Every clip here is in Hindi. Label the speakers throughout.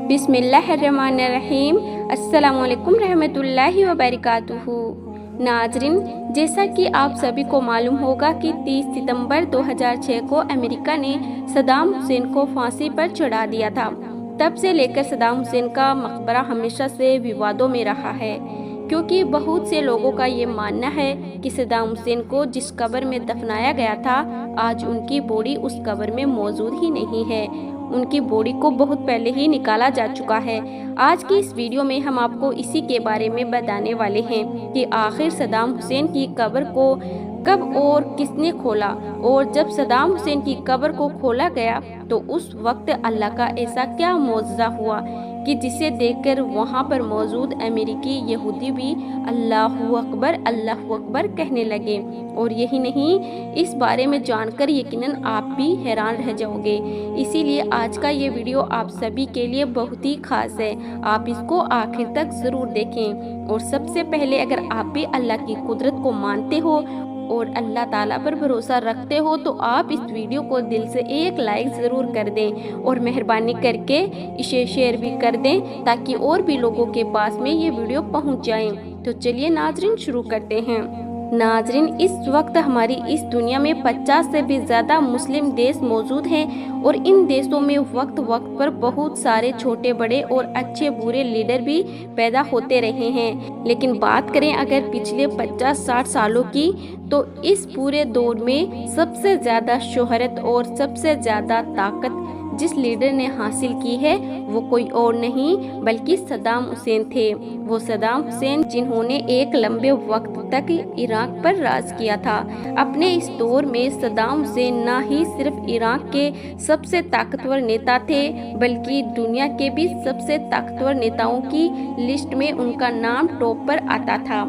Speaker 1: बिस्मिल्लाहिर्रहमानिर्रहीम। अस्सलामुअलैकुम रहमतुल्लाहि व बरकातुहू। नाजरीन, जैसा कि आप सभी को मालूम होगा कि 30 सितंबर 2006 को अमेरिका ने सद्दाम हुसैन को फांसी पर चढ़ा दिया था। तब से लेकर सद्दाम हुसैन का मकबरा हमेशा से विवादों में रहा है, क्योंकि बहुत से लोगों का ये मानना है कि सद्दाम हुसैन को जिस कब्र में दफनाया गया था, आज उनकी बॉडी उस कब्र में मौजूद ही नहीं है। उनकी बॉडी को बहुत पहले ही निकाला जा चुका है। आज की इस वीडियो में हम आपको इसी के बारे में बताने वाले हैं कि आखिर सद्दाम हुसैन की कब्र को कब और किसने खोला, और जब सद्दाम हुसैन की कब्र को खोला गया तो उस वक्त अल्लाह का ऐसा क्या मौजज़ा हुआ कि जिसे देखकर वहां पर मौजूद अमेरिकी यहूदी भी अल्लाहु अकबर कहने लगे। और यही नहीं, इस बारे में जानकर यकीनन आप भी हैरान रह जाओगे। इसीलिए आज का ये वीडियो आप सभी के लिए बहुत ही खास है। आप इसको आखिर तक ज़रूर देखें। और सबसे पहले, अगर आप भी अल्लाह की कुदरत को मानते हो और अल्लाह ताला पर भरोसा रखते हो तो आप इस वीडियो को दिल से एक लाइक ज़रूर कर दें और मेहरबानी करके इसे शेयर भी कर दें, ताकि और भी लोगों के पास में ये वीडियो पहुंच जाए। तो चलिए नाजरीन, शुरू करते हैं। नाजरीन, इस वक्त हमारी इस दुनिया में 50 से भी ज़्यादा मुस्लिम देश मौजूद हैं और इन देशों में वक्त वक्त पर बहुत सारे छोटे बड़े और अच्छे बुरे लीडर भी पैदा होते रहे हैं। लेकिन बात करें अगर पिछले 50-60 सालों की, तो इस पूरे दौर में सबसे ज़्यादा शोहरत और सबसे ज़्यादा ताकत जिस लीडर ने हासिल की है वो कोई और नहीं बल्कि सद्दाम हुसैन थे। वो सद्दाम हुसैन जिन्होंने एक लंबे वक्त तक इराक पर राज किया था। अपने इस दौर में सद्दाम हुसैन न ही सिर्फ इराक के सबसे ताकतवर नेता थे, बल्कि दुनिया के भी सबसे ताकतवर नेताओं की लिस्ट में उनका नाम टॉप पर आता था।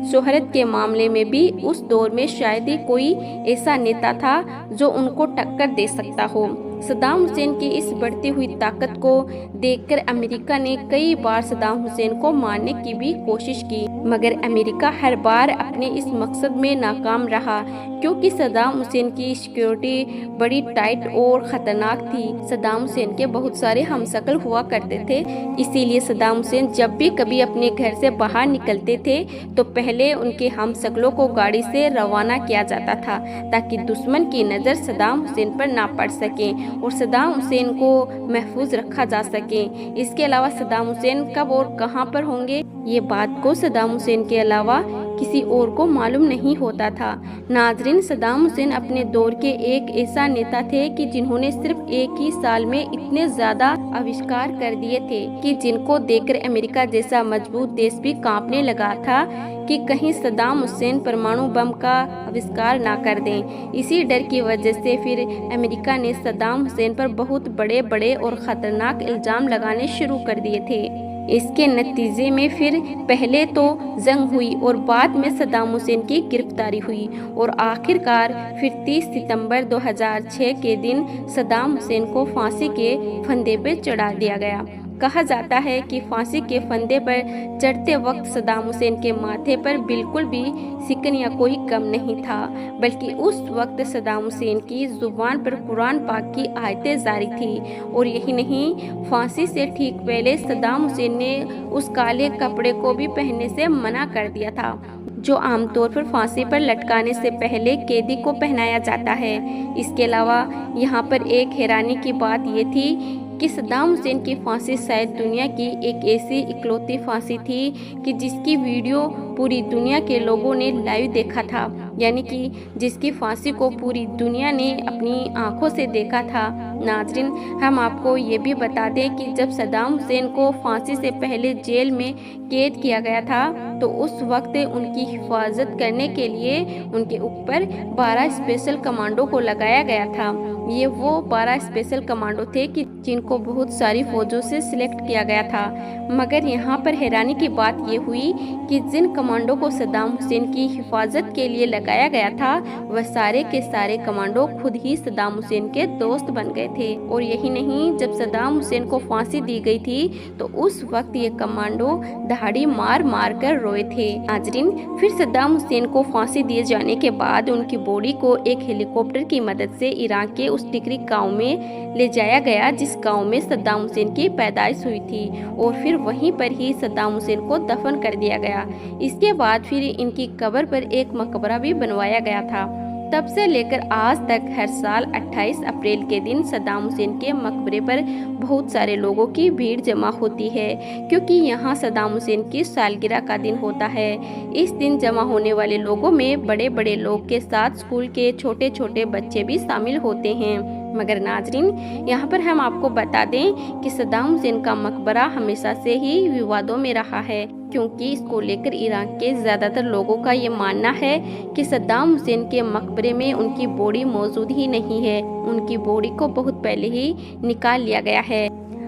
Speaker 1: शोहरत के मामले में भी उस दौर में शायद ही कोई ऐसा नेता था जो उनको टक्कर दे सकता हो। सद्दाम हुसैन की इस बढ़ती हुई ताकत को देखकर अमेरिका ने कई बार सद्दाम हुसैन को मारने की भी कोशिश की, मगर अमेरिका हर बार अपने इस मकसद में नाकाम रहा, क्योंकि सद्दाम हुसैन की सिक्योरिटी बड़ी टाइट और ख़तरनाक थी। सद्दाम हुसैन के बहुत सारे हमशक्ल हुआ करते थे, इसीलिए सद्दाम हुसैन जब भी कभी अपने घर से बाहर निकलते थे तो पहले उनके हमशक्लों को गाड़ी से रवाना किया जाता था, ताकि दुश्मन की नज़र सद्दाम हुसैन पर ना पड़ सके और सद्दाम हुसैन को महफूज रखा जा सके। इसके अलावा सद्दाम हुसैन कब और कहां पर होंगे, ये बात को सद्दाम हुसैन के अलावा किसी और को मालूम नहीं होता था। नाजरीन, सद्दाम हुसैन अपने दौर के एक ऐसा नेता थे कि जिन्होंने सिर्फ एक ही साल में इतने ज्यादा आविष्कार कर दिए थे कि जिनको देखकर अमेरिका जैसा मजबूत देश भी कांपने लगा था कि कहीं सद्दाम हुसैन परमाणु बम का आविष्कार ना कर दें। इसी डर की वजह से फिर अमेरिका ने सद्दाम हुसैन पर बहुत बड़े बड़े और ख़तरनाक इल्ज़ाम लगाने शुरू कर दिए थे। इसके नतीजे में फिर पहले तो जंग हुई और बाद में सद्दाम हुसैन की गिरफ्तारी हुई और आखिरकार फिर 30 सितंबर 2006 के दिन सद्दाम हुसैन को फांसी के फंदे पर चढ़ा दिया गया। कहा जाता है कि फांसी के फंदे पर चढ़ते वक्त सद्दाम हुसैन के माथे पर बिल्कुल भी सिकन या कोई गम नहीं था, बल्कि उस वक्त सद्दाम हुसैन की जुबान पर कुरान पाक की आयतें जारी थी। और यही नहीं, फांसी से ठीक पहले सद्दाम हुसैन ने उस काले कपड़े को भी पहनने से मना कर दिया था, जो आमतौर पर फांसी पर लटकाने से पहले कैदी को पहनाया जाता है। इसके अलावा यहाँ पर एक हैरानी की बात ये थी कि सद्दाम हुसैन की फांसी शायद दुनिया की एक ऐसी इकलौती फांसी थी कि जिसकी वीडियो पूरी दुनिया के लोगों ने लाइव देखा था, यानी कि जिसकी फांसी को पूरी दुनिया ने अपनी आंखों से देखा था। नाजरीन, हम आपको ये भी बता दें कि जब सद्दाम हुसैन को फांसी से पहले जेल में कैद किया गया था तो उस वक्त उनकी हिफाजत करने के लिए उनके ऊपर 12 स्पेशल कमांडो को लगाया गया था। ये वो 12 स्पेशल कमांडो थे कि जिनको बहुत सारी फौजों से सिलेक्ट किया गया था। मगर यहाँ पर हैरानी की बात ये हुई कि जिन कमांडो को सद्दाम हुसैन की हिफाजत के लिए लगाया गया था, वह सारे के सारे कमांडो खुद ही सद्दाम हुसैन के दोस्त बन गए गए थे। और यही नहीं, जब सद्दाम हुसैन को फांसी दी गई थी तो उस वक्त ये कमांडो दहाड़ी मार मार कर रोए थे। नाजरीन, फिर सद्दाम हुसैन को फांसी दिए जाने के बाद उनकी बॉडी को एक हेलीकॉप्टर की मदद से इराक के उस टिकरी गांव में ले जाया गया जिस गांव में सद्दाम हुसैन की पैदाइश हुई थी, और फिर वहीं पर ही सद्दाम हुसैन को दफन कर दिया गया। इसके बाद फिर इनकी कब्र पर एक मकबरा भी बनवाया गया था। तब से लेकर आज तक हर साल 28 अप्रैल के दिन सद्दाम हुसैन के मकबरे पर बहुत सारे लोगों की भीड़ जमा होती है, क्योंकि यहाँ सद्दाम हुसैन की सालगिरह का दिन होता है। इस दिन जमा होने वाले लोगों में बड़े बड़े लोग के साथ स्कूल के छोटे छोटे बच्चे भी शामिल होते हैं। मगर नाजरीन, यहाँ पर हम आपको बता दें कि सद्दाम हुसैन का मकबरा हमेशा से ही विवादों में रहा है, क्योंकि इसको लेकर ईरान के ज़्यादातर लोगों का ये मानना है कि सद्दाम हुसैन के मकबरे में उनकी बॉडी मौजूद ही नहीं है, उनकी बॉडी को बहुत पहले ही निकाल लिया गया है।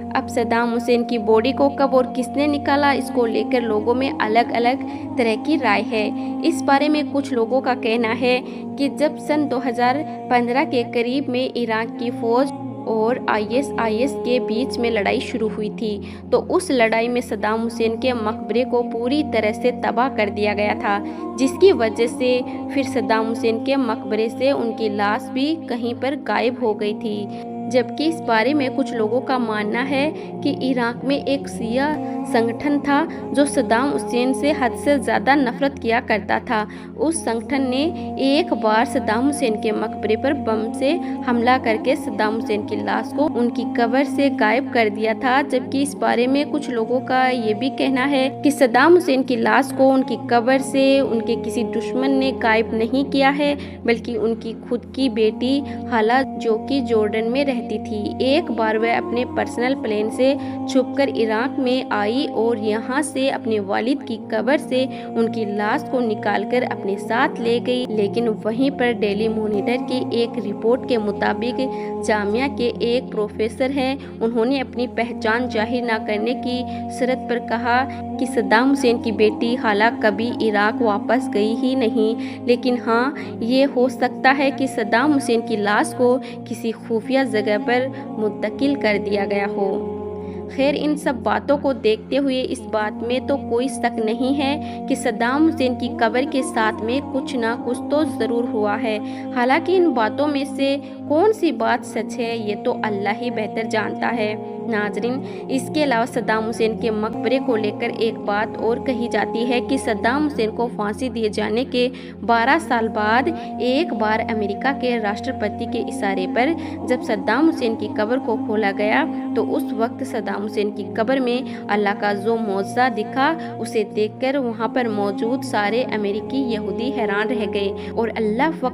Speaker 1: अब सद्दाम हुसैन की बॉडी को कब और किसने निकाला, इसको लेकर लोगों में अलग अलग तरह की राय है। इस बारे में कुछ लोगों का कहना है कि जब सन 2015 के करीब में इराक की फौज और ISIS के बीच में लड़ाई शुरू हुई थी, तो उस लड़ाई में सद्दाम हुसैन के मकबरे को पूरी तरह से तबाह कर दिया गया था, जिसकी वजह से फिर सद्दाम हुसैन के मकबरे से उनकी लाश भी कहीं पर गायब हो गई थी। जबकि इस बारे में कुछ लोगों का मानना है कि इराक में एक शिया संगठन था जो सद्दाम हुसैन से हद से ज़्यादा नफरत किया करता था। उस संगठन ने एक बार सद्दाम हुसैन के मकबरे पर बम से हमला करके सद्दाम हुसैन की लाश को उनकी कब्र से गायब कर दिया था। जबकि इस बारे में कुछ लोगों का ये भी कहना है कि सद्दाम हुसैन की लाश को उनकी कब्र से उनके किसी दुश्मन ने गायब नहीं किया है, बल्कि उनकी खुद की बेटी हाला, जो कि जॉर्डन में रहती थी, एक बार वह अपने पर्सनल प्लेन से छुपकर इराक में आई और यहाँ से अपने वालिद की कब्र से उनकी लाश को निकालकर अपने साथ ले गई। लेकिन वहीं पर डेली मॉनिटर की एक रिपोर्ट के मुताबिक जामिया के एक प्रोफेसर हैं, उन्होंने अपनी पहचान जाहिर न करने की शर्त पर कहा कि सद्दाम हुसैन की बेटी हाला कभी इराक वापस गई ही नहीं, लेकिन हाँ, ये हो सकता है कि सद्दाम हुसैन की लाश को किसी खुफिया जगह पर मुंतकिल कर दिया गया हो। खैर, इन सब बातों को देखते हुए इस बात में तो कोई शक नहीं है कि सद्दाम हुसैन की कब्र के साथ में कुछ ना कुछ तो ज़रूर हुआ है। हालांकि इन बातों में से कौन सी बात सच है ये तो अल्लाह ही बेहतर जानता है। नाजरीन, इसके अलावा सद्दाम हुसैन के मकबरे को लेकर एक बात और कही जाती है कि सद्दाम हुसैन को फांसी दिए जाने के 12 साल बाद एक बार अमेरिका के राष्ट्रपति के इशारे पर जब सद्दाम हुसैन की कब्र को खोला गया तो उस वक्त सद्दाम हुसैन की कब्र में अल्लाह का जो मौजज़ा दिखा, उसे देखकर वहाँ पर मौजूद सारे अमेरिकी यहूदी हैरान रह गए और अल्लाह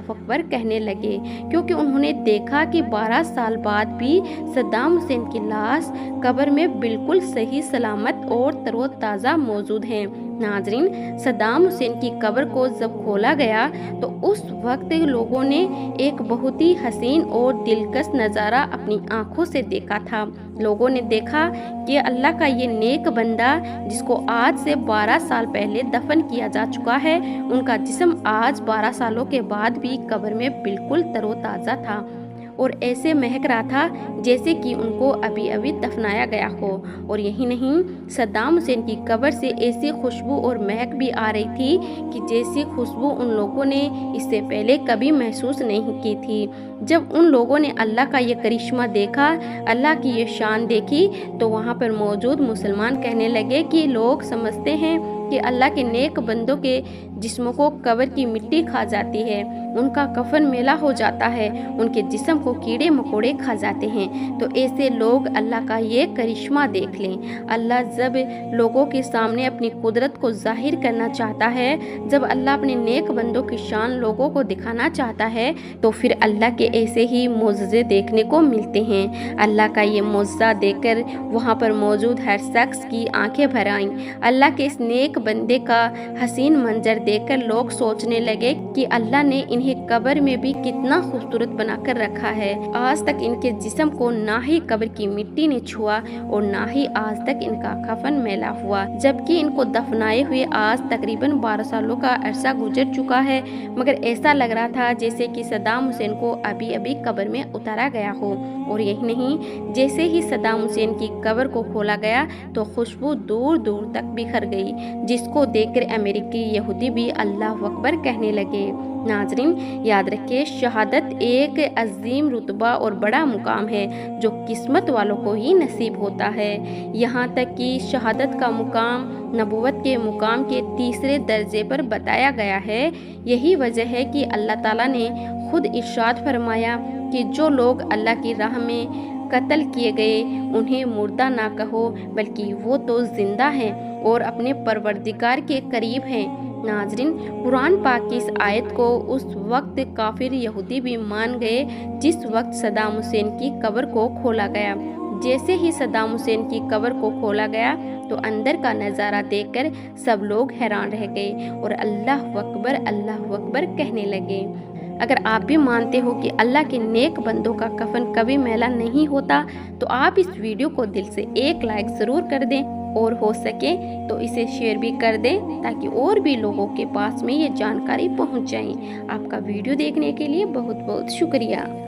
Speaker 1: अकबर कहने लगे, क्योंकि उन्होंने देखा कि 12 साल बाद भी सद्दाम हुसैन की लाश कब्र में बिल्कुल सही सलामत और तरोताज़ा मौजूद है। नाजरीन, सद्दाम हुसैन की कब्र को जब खोला गया तो उस वक्त लोगों ने एक बहुत ही हसीन और दिलकश नज़ारा अपनी आंखों से देखा था। लोगों ने देखा कि अल्लाह का ये नेक बंदा, जिसको आज से 12 साल पहले दफन किया जा चुका है, उनका जिस्म आज 12 सालों के बाद भी कब्र में बिल्कुल तरोताज़ा था और ऐसे महक रहा था जैसे कि उनको अभी अभी दफनाया गया हो। और यही नहीं, सद्दाम हुसैन की कब्र से ऐसी खुशबू और महक भी आ रही थी कि जैसी खुशबू उन लोगों ने इससे पहले कभी महसूस नहीं की थी। जब उन लोगों ने अल्लाह का ये करिश्मा देखा, अल्लाह की ये शान देखी, तो वहाँ पर मौजूद मुसलमान कहने लगे कि लोग समझते हैं कि अल्लाह के नेक बंदों के जिस्मों को कब्र की मिट्टी खा जाती है, उनका कफन मेला हो जाता है, उनके जिस्म को कीड़े मकोड़े खा जाते हैं। तो ऐसे लोग अल्लाह का ये करिश्मा देख लें। अल्लाह जब लोगों के सामने अपनी कुदरत को जाहिर करना चाहता है, जब अल्लाह अपने नेक बंदों की शान लोगों को दिखाना चाहता है, तो फिर अल्लाह के ऐसे ही मौजज़े देखने को मिलते हैं। अल्लाह का ये मौजज़ा देखकर वहाँ पर मौजूद हर शख्स की आंखें भर आईं। अल्लाह के इस नेक बंदे का हसीन मंजर देखकर लोग सोचने लगे कि अल्लाह ने इन्हें कब्र में भी कितना खूबसूरत बनाकर रखा है। आज तक इनके जिस्म को ना ही कब्र की मिट्टी ने छुआ और ना ही आज तक इनका कफन मैला हुआ, जबकि इनको दफनाए हुए आज तकरीबन 12 सालों का अरसा गुजर चुका है। मगर ऐसा लग रहा था जैसे कि सद्दाम हुसैन को अभी अभी कब्र में उतारा गया हो। और यही नहीं, जैसे ही सद्दाम हुसैन की कब्र को खोला गया तो खुशबू दूर दूर तक बिखर गई, जिसको देखकर अमेरिकी यहूदी भी अल्लाह अकबर कहने लगे। नाजरीन, याद रखिए, शहादत एक अजीम रुतबा और बड़ा मुकाम है जो किस्मत वालों को ही नसीब होता है। यहाँ तक कि शहादत का मुकाम नबूवत के मुकाम के तीसरे दर्जे पर बताया गया है। यही वजह है कि अल्लाह ताला ने खुद इरशाद फरमाया कि जो लोग अल्लाह की राह में कत्ल किए गए उन्हें मुर्दा ना कहो, बल्कि वो तो जिंदा हैं और अपने परवरदिगार के करीब हैं। नाजरीन, कुरान पाक की इस आयत को उस वक्त काफिर यहूदी भी मान गए जिस वक्त सद्दाम हुसैन की कब्र को खोला गया। जैसे ही सद्दाम हुसैन की कब्र को खोला गया तो अंदर का नज़ारा देखकर सब लोग हैरान रह गए और अल्लाह अकबर कहने लगे। अगर आप भी मानते हो कि अल्लाह के नेक बंदों का कफन कभी मैला नहीं होता तो आप इस वीडियो को दिल से एक लाइक ज़रूर कर दें और हो सके तो इसे शेयर भी कर दें ताकि और भी लोगों के पास में ये जानकारी पहुंच जाए। आपका वीडियो देखने के लिए बहुत बहुत शुक्रिया।